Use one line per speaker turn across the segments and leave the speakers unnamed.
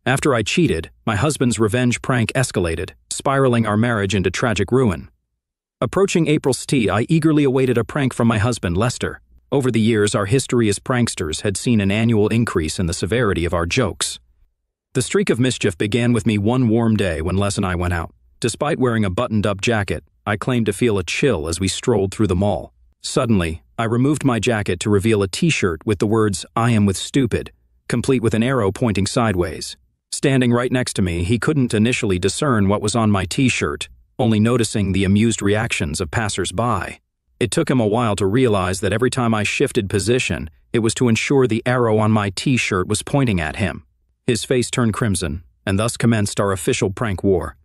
After I cheated, my husband's revenge prank escalated, spiraling our marriage into tragic ruin. Approaching April's tea, I eagerly awaited a prank from my husband, Lester. Over the years, our history as pranksters had seen an annual increase in the severity of our jokes. The streak of mischief began with me one warm day when Les and I went out. Despite wearing a buttoned-up jacket, I claimed to feel a chill as we strolled through the mall. Suddenly, I removed my jacket to reveal a t-shirt with the words, "I am with stupid," complete with an arrow pointing sideways. Standing right next to me, he couldn't initially discern what was on my t-shirt, only noticing the amused reactions of passers-by. It took him a while to realize that every time I shifted position, it was to ensure the arrow on my t-shirt was pointing at him. His face turned crimson, and thus commenced our official prank war.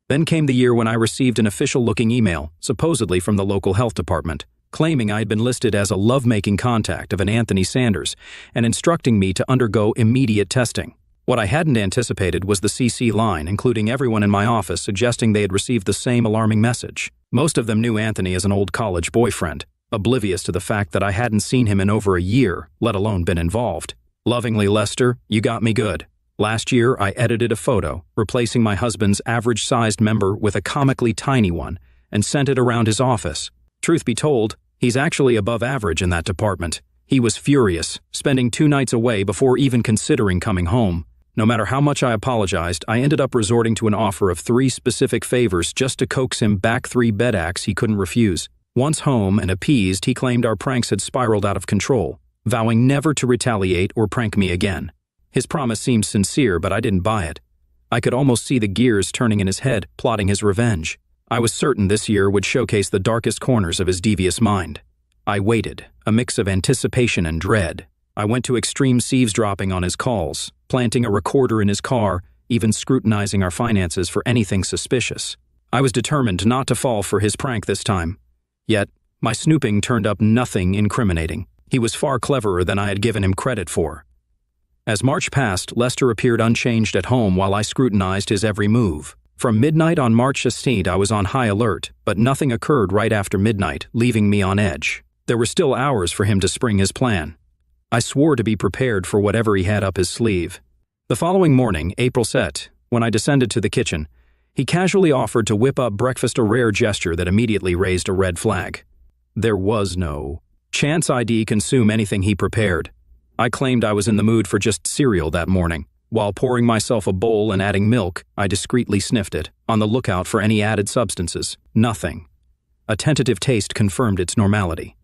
Then came the year when I received an official-looking email, supposedly from the local health department, claiming I had been listed as a lovemaking contact of an Anthony Sanders and instructing me to undergo immediate testing. What I hadn't anticipated was the CC line, including everyone in my office, suggesting they had received the same alarming message. Most of them knew Anthony as an old college boyfriend, oblivious to the fact that I hadn't seen him in over a year, let alone been involved. Lovingly, Lester, you got me good. Last year, I edited a photo, replacing my husband's average-sized member with a comically tiny one, and sent it around his office. Truth be told, he's actually above average in that department. He was furious, spending 2 nights away before even considering coming home. No matter how much I apologized, I ended up resorting to an offer of 3 specific favors just to coax him back 3 bed acts he couldn't refuse. Once home and appeased, he claimed our pranks had spiraled out of control, vowing never to retaliate or prank me again. His promise seemed sincere, but I didn't buy it. I could almost see the gears turning in his head, plotting his revenge. I was certain this year would showcase the darkest corners of his devious mind. I waited, a mix of anticipation and dread. I went to extreme eavesdropping on his calls, planting a recorder in his car, even scrutinizing our finances for anything suspicious. I was determined not to fall for his prank this time. Yet, my snooping turned up nothing incriminating. He was far cleverer than I had given him credit for. As March passed, Lester appeared unchanged at home while I scrutinized his every move. From midnight on March 16th, I was on high alert, but nothing occurred right after midnight, leaving me on edge. There were still hours for him to spring his plan. I swore to be prepared for whatever he had up his sleeve. The following morning, April set. When I descended to the kitchen, he casually offered to whip up breakfast, a rare gesture that immediately raised a red flag. There was no chance I'd consume anything he prepared. I claimed I was in the mood for just cereal that morning. While pouring myself a bowl and adding milk, I discreetly sniffed it, on the lookout for any added substances. Nothing. A tentative taste confirmed its normality.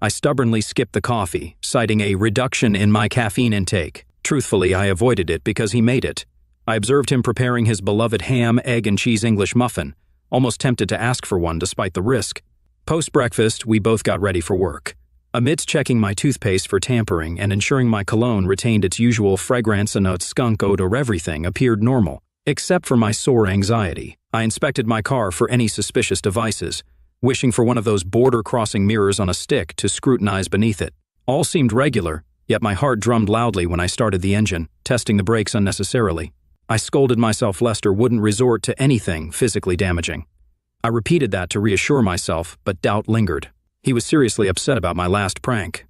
I stubbornly skipped the coffee, citing a reduction in my caffeine intake. Truthfully, I avoided it because he made it. I observed him preparing his beloved ham, egg, and cheese English muffin, almost tempted to ask for one despite the risk. Post-breakfast, we both got ready for work. Amidst checking my toothpaste for tampering and ensuring my cologne retained its usual fragrance and a skunk odor, everything appeared normal, except for my sore anxiety. I inspected my car for any suspicious devices, wishing for one of those border-crossing mirrors on a stick to scrutinize beneath it. All seemed regular, yet my heart drummed loudly when I started the engine, testing the brakes unnecessarily. I scolded myself Lester wouldn't resort to anything physically damaging. I repeated that to reassure myself, but doubt lingered. He was seriously upset about my last prank.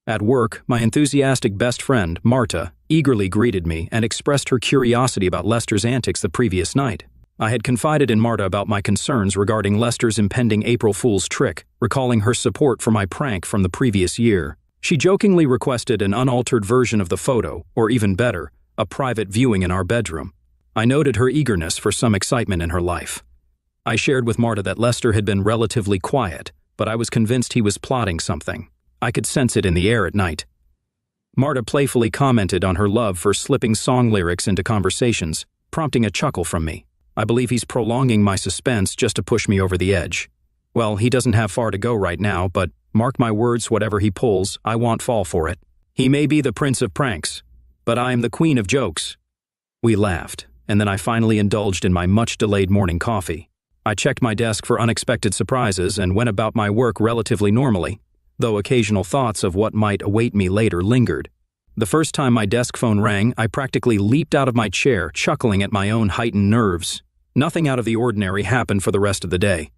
At work, my enthusiastic best friend, Marta, eagerly greeted me and expressed her curiosity about Lester's antics the previous night. I had confided in Marta about my concerns regarding Lester's impending April Fool's trick, recalling her support for my prank from the previous year. She jokingly requested an unaltered version of the photo, or even better, a private viewing in our bedroom. I noted her eagerness for some excitement in her life. I shared with Marta that Lester had been relatively quiet, but I was convinced he was plotting something. I could sense it in the air at night. Marta playfully commented on her love for slipping song lyrics into conversations, prompting a chuckle from me. I believe he's prolonging my suspense just to push me over the edge. Well, he doesn't have far to go right now, but mark my words, whatever he pulls, I won't fall for it. He may be the prince of pranks, but I am the queen of jokes. We laughed, and then I finally indulged in my much-delayed morning coffee. I checked my desk for unexpected surprises and went about my work relatively normally, though occasional thoughts of what might await me later lingered. The first time my desk phone rang, I practically leaped out of my chair, chuckling at my own heightened nerves. Nothing out of the ordinary happened for the rest of the day.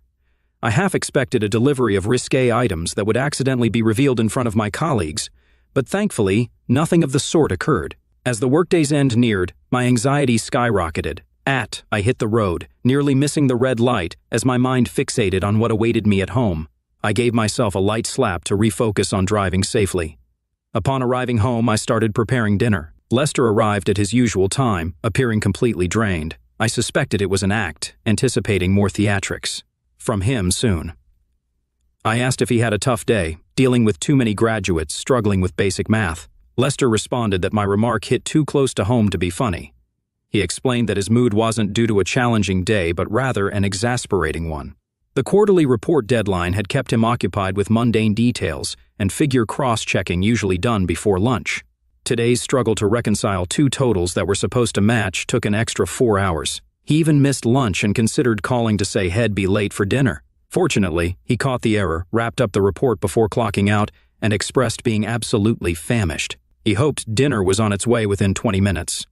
I half expected a delivery of risque items that would accidentally be revealed in front of my colleagues, but thankfully, nothing of the sort occurred. As the workday's end neared, my anxiety skyrocketed. I hit the road, nearly missing the red light as my mind fixated on what awaited me at home. I gave myself a light slap to refocus on driving safely. Upon arriving home, I started preparing dinner. Lester arrived at his usual time, appearing completely drained. I suspected it was an act, anticipating more theatrics. From him soon. I asked if he had a tough day, dealing with too many graduates struggling with basic math. Lester responded that my remark hit too close to home to be funny. He explained that his mood wasn't due to a challenging day, but rather an exasperating one. The quarterly report deadline had kept him occupied with mundane details and figure cross-checking usually done before lunch. Today's struggle to reconcile two totals that were supposed to match took an extra 4 hours. He even missed lunch and considered calling to say he'd be late for dinner. Fortunately, he caught the error, wrapped up the report before clocking out, and expressed being absolutely famished. He hoped dinner was on its way within 20 minutes.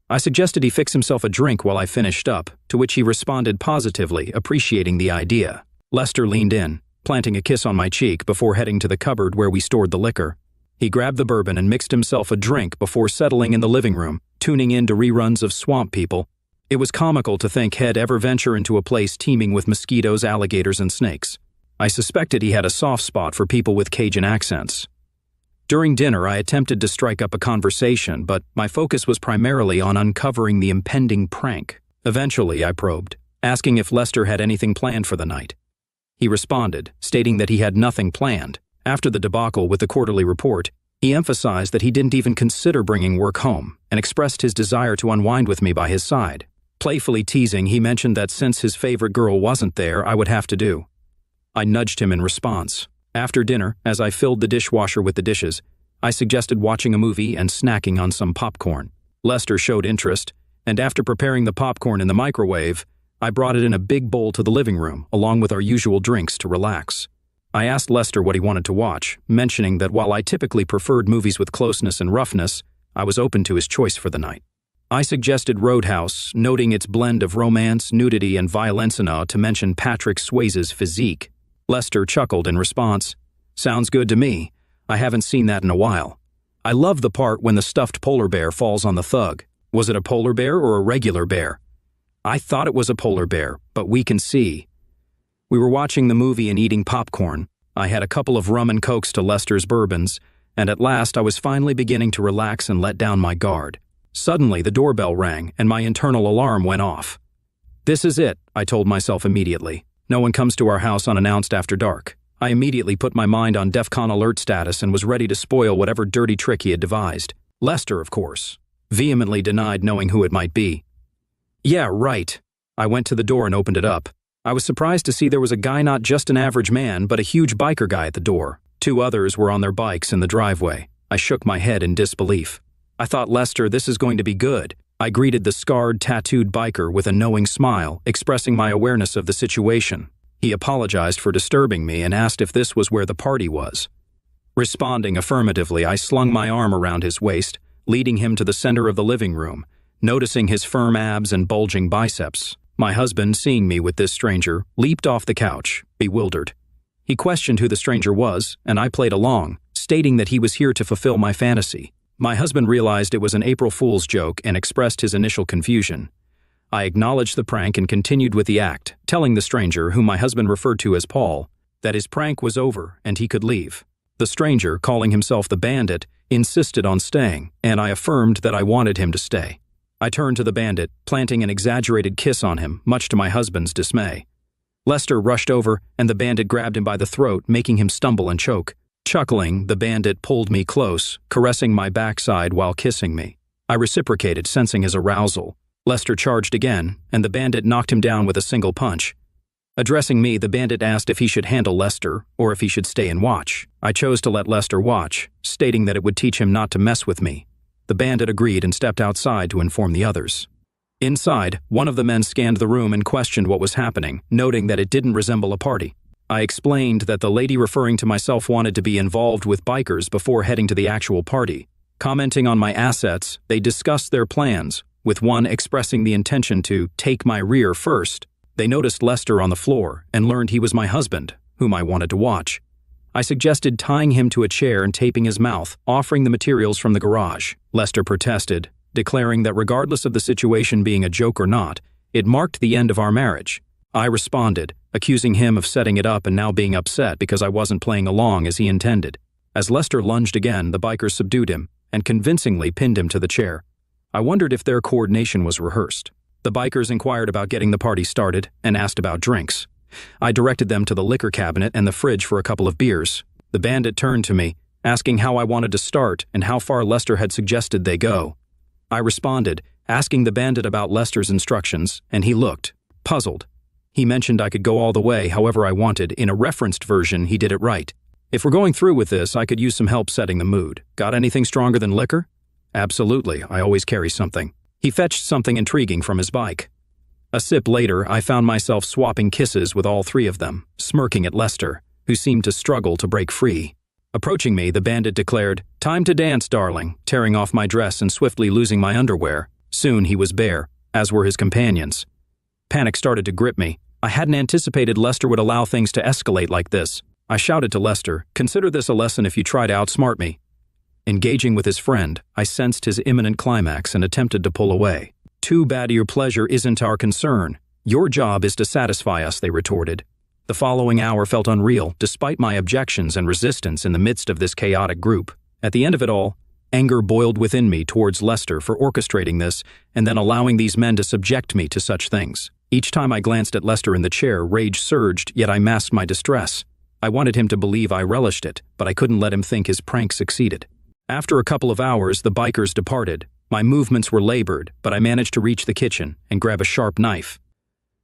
I suggested he fix himself a drink while I finished up, to which he responded positively, appreciating the idea. Lester leaned in, planting a kiss on my cheek before heading to the cupboard where we stored the liquor. He grabbed the bourbon and mixed himself a drink before settling in the living room, tuning in to reruns of Swamp People. It was comical to think he'd ever venture into a place teeming with mosquitoes, alligators, and snakes. I suspected he had a soft spot for people with Cajun accents. During dinner, I attempted to strike up a conversation, but my focus was primarily on uncovering the impending prank. Eventually, I probed, asking if Lester had anything planned for the night. He responded, stating that he had nothing planned. After the debacle with the quarterly report, he emphasized that he didn't even consider bringing work home and expressed his desire to unwind with me by his side. Playfully teasing, he mentioned that since his favorite girl wasn't there, I would have to do. I nudged him in response. After dinner, as I filled the dishwasher with the dishes, I suggested watching a movie and snacking on some popcorn. Lester showed interest, and after preparing the popcorn in the microwave, I brought it in a big bowl to the living room, along with our usual drinks to relax. I asked Lester what he wanted to watch, mentioning that while I typically preferred movies with closeness and roughness, I was open to his choice for the night. I suggested Roadhouse, noting its blend of romance, nudity, and violence, enough to mention Patrick Swayze's physique. Lester chuckled in response. Sounds good to me. I haven't seen that in a while. I love the part when the stuffed polar bear falls on the thug. Was it a polar bear or a regular bear? I thought it was a polar bear, but we can see. We were watching the movie and eating popcorn. I had a couple of rum and cokes to Lester's bourbons, and at last I was finally beginning to relax and let down my guard. Suddenly, the doorbell rang and my internal alarm went off. This is it, I told myself immediately. No one comes to our house unannounced after dark. I immediately put my mind on DEFCON alert status and was ready to spoil whatever dirty trick he had devised. Lester, of course, vehemently denied knowing who it might be. Yeah, right. I went to the door and opened it up. I was surprised to see there was a guy, not just an average man, but a huge biker guy at the door. 2 others were on their bikes in the driveway. I shook my head in disbelief. I thought, Lester, this is going to be good. I greeted the scarred, tattooed biker with a knowing smile, expressing my awareness of the situation. He apologized for disturbing me and asked if this was where the party was. Responding affirmatively, I slung my arm around his waist, leading him to the center of the living room, noticing his firm abs and bulging biceps. My husband, seeing me with this stranger, leaped off the couch, bewildered. He questioned who the stranger was, and I played along, stating that he was here to fulfill my fantasy. My husband realized it was an April Fool's joke and expressed his initial confusion. I acknowledged the prank and continued with the act, telling the stranger, whom my husband referred to as Paul, that his prank was over and he could leave. The stranger, calling himself the Bandit, insisted on staying, and I affirmed that I wanted him to stay. I turned to the Bandit, planting an exaggerated kiss on him, much to my husband's dismay. Lester rushed over, and the Bandit grabbed him by the throat, making him stumble and choke. Chuckling, the Bandit pulled me close, caressing my backside while kissing me. I reciprocated, sensing his arousal. Lester charged again, and the Bandit knocked him down with a single punch. Addressing me, the Bandit asked if he should handle Lester or if he should stay and watch. I chose to let Lester watch, stating that it would teach him not to mess with me. The Bandit agreed and stepped outside to inform the others. Inside, one of the men scanned the room and questioned what was happening, noting that it didn't resemble a party. I explained that the lady referring to myself wanted to be involved with bikers before heading to the actual party. Commenting on my assets, they discussed their plans, with one expressing the intention to take my rear first. They noticed Lester on the floor and learned he was my husband, whom I wanted to watch. I suggested tying him to a chair and taping his mouth, offering the materials from the garage. Lester protested, declaring that regardless of the situation being a joke or not, it marked the end of our marriage. I responded, accusing him of setting it up and now being upset because I wasn't playing along as he intended. As Lester lunged again, the bikers subdued him and convincingly pinned him to the chair. I wondered if their coordination was rehearsed. The bikers inquired about getting the party started and asked about drinks. I directed them to the liquor cabinet and the fridge for a couple of beers. The bandit turned to me, asking how I wanted to start and how far Lester had suggested they go. I responded, asking the bandit about Lester's instructions, and he looked puzzled. He mentioned I could go all the way however I wanted. In a referenced version, he did it right. If we're going through with this, I could use some help setting the mood. Got anything stronger than liquor? Absolutely, I always carry something. He fetched something intriguing from his bike. A sip later, I found myself swapping kisses with all three of them, smirking at Lester, who seemed to struggle to break free. Approaching me, the bandit declared, "Time to dance, darling," tearing off my dress and swiftly losing my underwear. Soon he was bare, as were his companions. Panic started to grip me. I hadn't anticipated Lester would allow things to escalate like this. I shouted to Lester, "Consider this a lesson if you try to outsmart me." Engaging with his friend, I sensed his imminent climax and attempted to pull away. "Too bad your pleasure isn't our concern. Your job is to satisfy us," they retorted. The following hour felt unreal, despite my objections and resistance in the midst of this chaotic group. At the end of it all, anger boiled within me towards Lester for orchestrating this and then allowing these men to subject me to such things. Each time I glanced at Lester in the chair, rage surged, yet I masked my distress. I wanted him to believe I relished it, but I couldn't let him think his prank succeeded. After a couple of hours, the bikers departed. My movements were labored, but I managed to reach the kitchen and grab a sharp knife.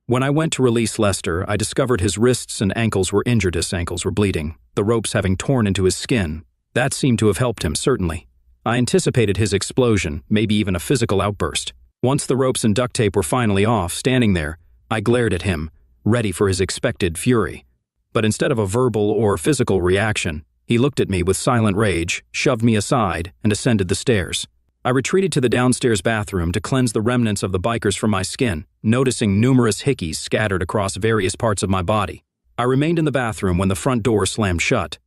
When I went to release Lester, I discovered his wrists and ankles were injured. His ankles were bleeding, the ropes having torn into his skin. That seemed to have helped him, certainly. I anticipated his explosion, maybe even a physical outburst. Once the ropes and duct tape were finally off, standing there, I glared at him, ready for his expected fury. But instead of a verbal or physical reaction, he looked at me with silent rage, shoved me aside, and ascended the stairs. I retreated to the downstairs bathroom to cleanse the remnants of the bikers from my skin, noticing numerous hickeys scattered across various parts of my body. I remained in the bathroom when the front door slammed shut.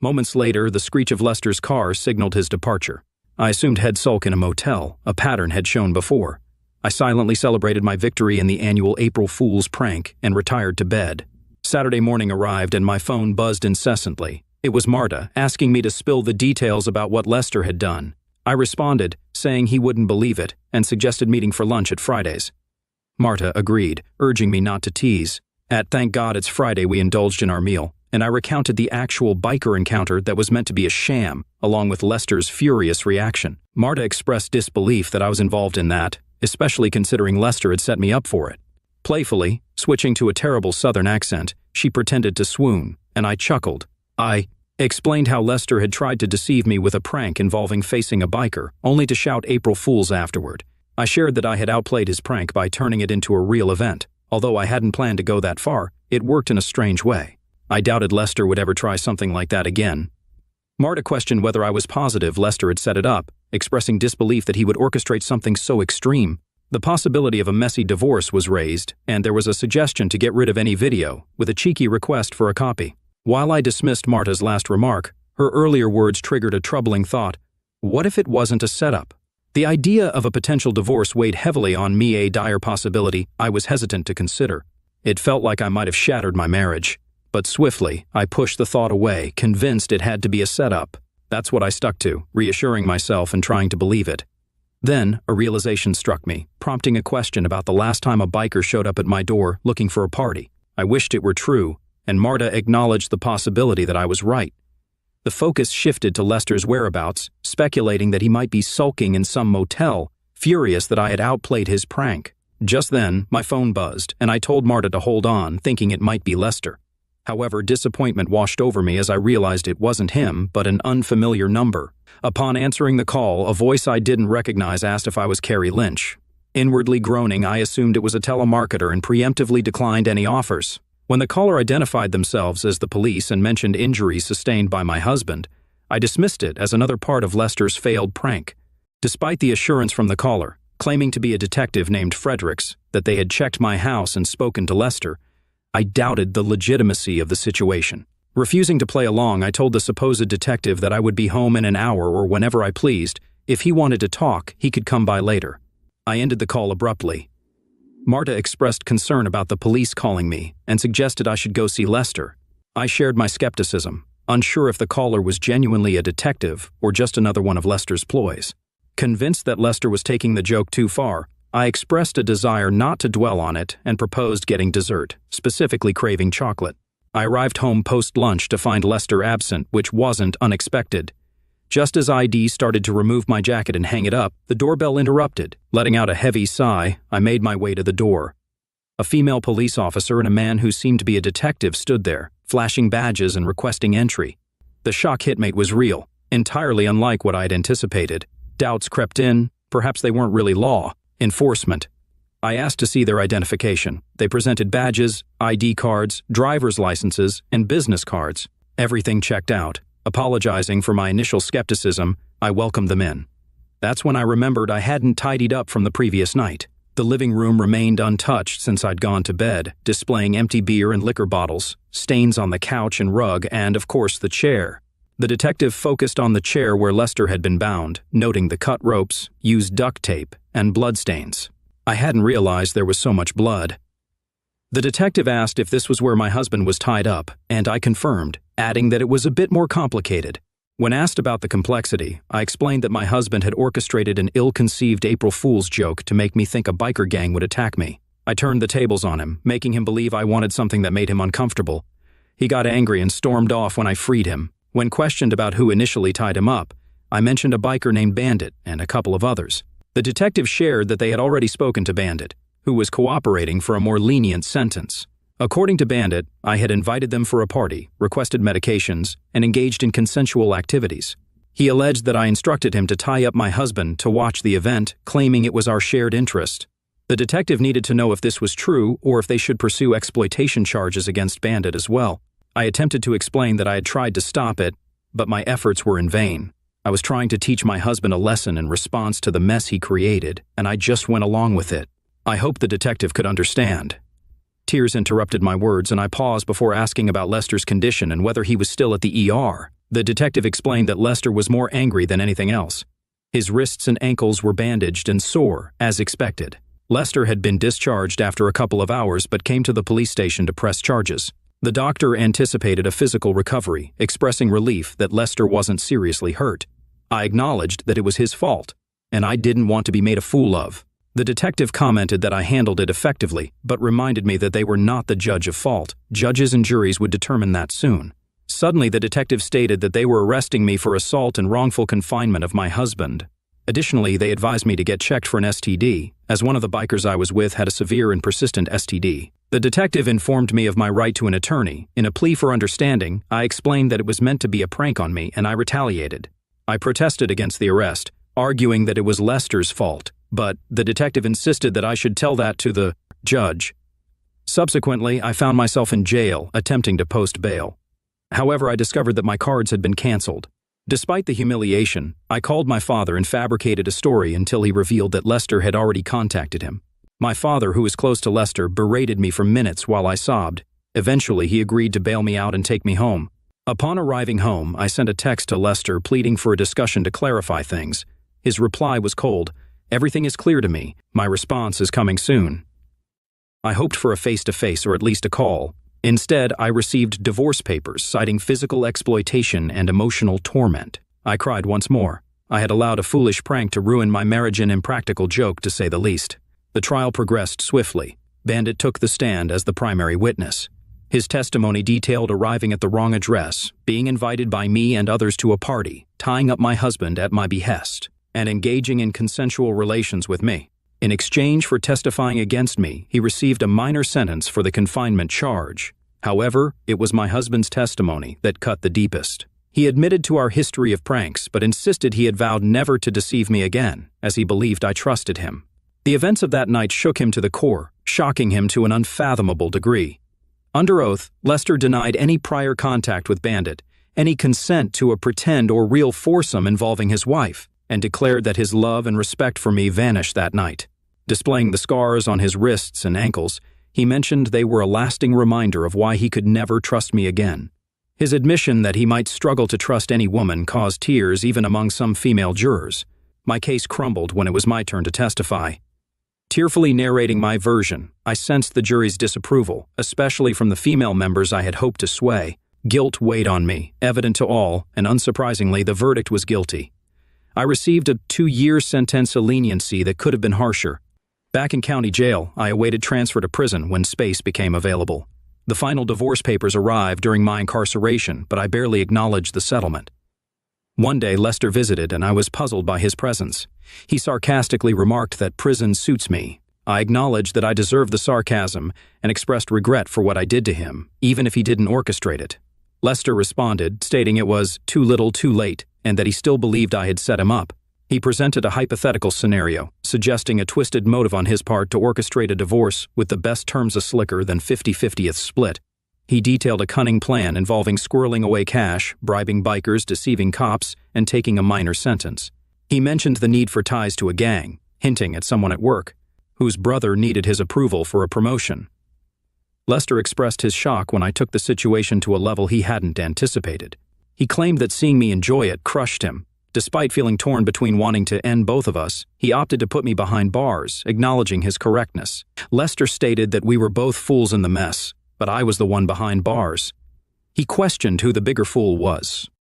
Moments later, the screech of Lester's car signaled his departure. I assumed he'd sulk in a motel, a pattern had shown before. I silently celebrated my victory in the annual April Fool's prank and retired to bed. Saturday morning arrived and my phone buzzed incessantly. It was Marta, asking me to spill the details about what Lester had done. I responded, saying he wouldn't believe it, and suggested meeting for lunch at Friday's. Marta agreed, urging me not to tease. At Thank God It's Friday we indulged in our meal, and I recounted the actual biker encounter that was meant to be a sham, along with Lester's furious reaction. Marta expressed disbelief that I was involved in that, especially considering Lester had set me up for it. Playfully, switching to a terrible southern accent, she pretended to swoon, and I chuckled. I explained how Lester had tried to deceive me with a prank involving facing a biker, only to shout April Fools afterward. I shared that I had outplayed his prank by turning it into a real event. Although I hadn't planned to go that far, it worked in a strange way. I doubted Lester would ever try something like that again. Marta questioned whether I was positive Lester had set it up, expressing disbelief that he would orchestrate something so extreme. The possibility of a messy divorce was raised, and there was a suggestion to get rid of any video, with a cheeky request for a copy. While I dismissed Marta's last remark, her earlier words triggered a troubling thought. What if it wasn't a setup? The idea of a potential divorce weighed heavily on me, a dire possibility I was hesitant to consider. It felt like I might have shattered my marriage. But swiftly, I pushed the thought away, convinced it had to be a setup. That's what I stuck to, reassuring myself and trying to believe it. Then, a realization struck me, prompting a question about the last time a biker showed up at my door looking for a party. I wished it were true, and Marta acknowledged the possibility that I was right. The focus shifted to Lester's whereabouts, speculating that he might be sulking in some motel, furious that I had outplayed his prank. Just then, my phone buzzed, and I told Marta to hold on, thinking it might be Lester. However, disappointment washed over me as I realized it wasn't him, but an unfamiliar number. Upon answering the call, a voice I didn't recognize asked if I was Carrie Lynch. Inwardly groaning, I assumed it was a telemarketer and preemptively declined any offers. When the caller identified themselves as the police and mentioned injuries sustained by my husband, I dismissed it as another part of Lester's failed prank. Despite the assurance from the caller, claiming to be a detective named Fredericks, that they had checked my house and spoken to Lester, I doubted the legitimacy of the situation. Refusing to play along, I told the supposed detective that I would be home in an hour or whenever I pleased. If he wanted to talk, he could come by later. I ended the call abruptly. Marta expressed concern about the police calling me and suggested I should go see Lester. I shared my skepticism, unsure if the caller was genuinely a detective or just another one of Lester's ploys. Convinced that Lester was taking the joke too far, I expressed a desire not to dwell on it and proposed getting dessert, specifically craving chocolate. I arrived home post-lunch to find Lester absent, which wasn't unexpected. Just as ID started to remove my jacket and hang it up, the doorbell interrupted. Letting out a heavy sigh, I made my way to the door. A female police officer and a man who seemed to be a detective stood there, flashing badges and requesting entry. The shock hitmate was real, entirely unlike what I had anticipated. Doubts crept in. Perhaps they weren't really law enforcement. I asked to see their identification. They presented badges, ID cards, driver's licenses, and business cards. Everything checked out. Apologizing for my initial skepticism, I welcomed them in. That's when I remembered I hadn't tidied up from the previous night. The living room remained untouched since I'd gone to bed, displaying empty beer and liquor bottles, stains on the couch and rug, and, of course, the chair. The detective focused on the chair where Lester had been bound, noting the cut ropes, used duct tape, and bloodstains. I hadn't realized there was so much blood. The detective asked if this was where my husband was tied up, and I confirmed, adding that it was a bit more complicated. When asked about the complexity, I explained that my husband had orchestrated an ill-conceived April Fool's joke to make me think a biker gang would attack me. I turned the tables on him, making him believe I wanted something that made him uncomfortable. He got angry and stormed off when I freed him. When questioned about who initially tied him up, I mentioned a biker named Bandit and a couple of others. The detective shared that they had already spoken to Bandit, who was cooperating for a more lenient sentence. According to Bandit, I had invited them for a party, requested medications, and engaged in consensual activities. He alleged that I instructed him to tie up my husband to watch the event, claiming it was our shared interest. The detective needed to know if this was true or if they should pursue exploitation charges against Bandit as well. I attempted to explain that I had tried to stop it, but my efforts were in vain. I was trying to teach my husband a lesson in response to the mess he created, and I just went along with it. I hoped the detective could understand. Tears interrupted my words, and I paused before asking about Lester's condition and whether he was still at the ER. The detective explained that Lester was more angry than anything else. His wrists and ankles were bandaged and sore, as expected. Lester had been discharged after a couple of hours but came to the police station to press charges. The doctor anticipated a physical recovery, expressing relief that Lester wasn't seriously hurt. I acknowledged that it was his fault, and I didn't want to be made a fool of. The detective commented that I handled it effectively, but reminded me that they were not the judge of fault. Judges and juries would determine that soon. Suddenly, the detective stated that they were arresting me for assault and wrongful confinement of my husband. Additionally, they advised me to get checked for an STD, as one of the bikers I was with had a severe and persistent STD. The detective informed me of my right to an attorney. In a plea for understanding, I explained that it was meant to be a prank on me, and I retaliated. I protested against the arrest, arguing that it was Lester's fault, but the detective insisted that I should tell that to the judge. Subsequently, I found myself in jail, attempting to post bail. However, I discovered that my cards had been canceled. Despite the humiliation, I called my father and fabricated a story until he revealed that Lester had already contacted him. My father, who was close to Lester, berated me for minutes while I sobbed. Eventually, he agreed to bail me out and take me home. Upon arriving home, I sent a text to Lester pleading for a discussion to clarify things. His reply was cold. "Everything is clear to me. My response is coming soon." I hoped for a face-to-face or at least a call. Instead, I received divorce papers citing physical exploitation and emotional torment. I cried once more. I had allowed a foolish prank to ruin my marriage, an impractical joke, to say the least. The trial progressed swiftly. Bandit took the stand as the primary witness. His testimony detailed arriving at the wrong address, being invited by me and others to a party, tying up my husband at my behest, and engaging in consensual relations with me. In exchange for testifying against me, he received a minor sentence for the confinement charge. However, it was my husband's testimony that cut the deepest. He admitted to our history of pranks, but insisted he had vowed never to deceive me again, as he believed I trusted him. The events of that night shook him to the core, shocking him to an unfathomable degree. Under oath, Lester denied any prior contact with Bandit, any consent to a pretend or real foursome involving his wife, and declared that his love and respect for me vanished that night. Displaying the scars on his wrists and ankles, he mentioned they were a lasting reminder of why he could never trust me again. His admission that he might struggle to trust any woman caused tears even among some female jurors. My case crumbled when it was my turn to testify. Tearfully narrating my version, I sensed the jury's disapproval, especially from the female members I had hoped to sway. Guilt weighed on me, evident to all, and unsurprisingly, the verdict was guilty. I received a 2-year sentence of leniency that could have been harsher. Back in county jail, I awaited transfer to prison when space became available. The final divorce papers arrived during my incarceration, but I barely acknowledged the settlement. One day, Lester visited, and I was puzzled by his presence. He sarcastically remarked that prison suits me. I acknowledged that I deserved the sarcasm and expressed regret for what I did to him, even if he didn't orchestrate it. Lester responded, stating it was too little too late, and that he still believed I had set him up. He presented a hypothetical scenario, suggesting a twisted motive on his part to orchestrate a divorce with the best terms a slicker than 50-50th split. He detailed a cunning plan involving squirreling away cash, bribing bikers, deceiving cops, and taking a minor sentence. He mentioned the need for ties to a gang, hinting at someone at work, whose brother needed his approval for a promotion. Lester expressed his shock when I took the situation to a level he hadn't anticipated. He claimed that seeing me enjoy it crushed him. Despite feeling torn between wanting to end both of us, he opted to put me behind bars, acknowledging his correctness. Lester stated that we were both fools in the mess, but I was the one behind bars. He questioned who the bigger fool was,